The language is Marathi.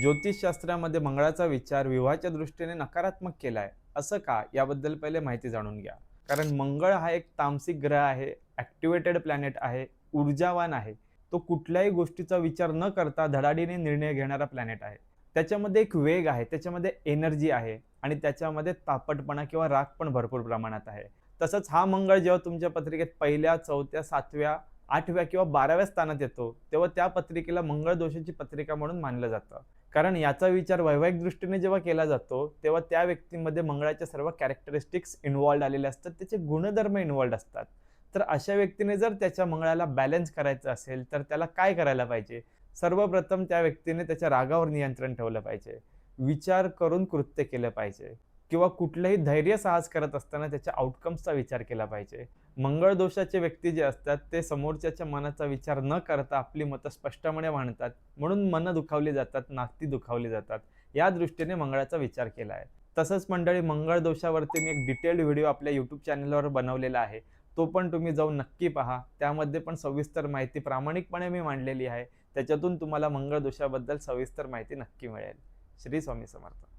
ज्योतिषशास्त्रामध्ये मंगळाचा विचार विवाहाच्या दृष्टीने नकारात्मक केला आहे, असं का? याबद्दल पहिले माहिती जाणून घ्या. कारण मंगळ हा एक तामसिक ग्रह आहे, ॲक्टिवेटेड प्लॅनेट आहे, ऊर्जावान आहे. तो कुठल्याही गोष्टीचा विचार न करता धडाडीने निर्णय घेणारा प्लॅनेट आहे. त्याच्यामध्ये एक वेग आहे, त्याच्यामध्ये एनर्जी आहे आणि त्याच्यामध्ये तापटपणा किंवा राग पण भरपूर प्रमाणात आहे. तसंच हा मंगळ जेव्हा तुमच्या पत्रिकेत पहिल्या, चौथ्या, 7व्या, 8व्या किंवा 12व्या स्थानात येतो, तेव्हा त्या पत्रिकेला मंगळ दोषाची पत्रिका म्हणून मानलं जातं. कारण याचा विचार वैवाहिक दृष्टीने जेव्हा केला जातो, तेव्हा त्या व्यक्तीमध्ये मंगळाच्या सर्व कॅरेक्टरिस्टिक्स इन्व्हॉल्व्ड आलेले असतात, त्याचे गुणधर्म इन्व्हॉल्व्ड असतात. तर अशा व्यक्तीने जर त्याच्या मंगळाला बॅलन्स करायचं असेल, तर त्याला काय करायला पाहिजे? सर्वप्रथम त्या व्यक्तीने त्याच्या रागावर नियंत्रण ठेवलं पाहिजे. विचार करून कृत्य केलं पाहिजे किंवा कुठलंही धैर्य साहस करत असताना त्याच्या आउटकम्सचा विचार केला पाहिजे. मंगळ दोषाचे व्यक्ती जे असतात ते समोरच्याच्या मनाचा विचार न करता आपली मतं स्पष्टपणे मांडतात. म्हणून मनं दुखावली जातात, नाती दुखावली जातात. या दृष्टीने मंगळाचा विचार केला आहे. तसंच मंडळी, मंगळ दोषावरती मी एक डिटेल्ड व्हिडिओ आपल्या YouTube चॅनलवर बनवलेला आहे. तो पण तुम्ही जाऊन नक्की पहा. त्यामध्ये पण सविस्तर माहिती प्रामाणिकपणे मी मांडलेली आहे. त्याच्यातून तुम्हाला मंगळ दोषाबद्दल सविस्तर माहिती नक्की मिळेल. श्री स्वामी समर्थ.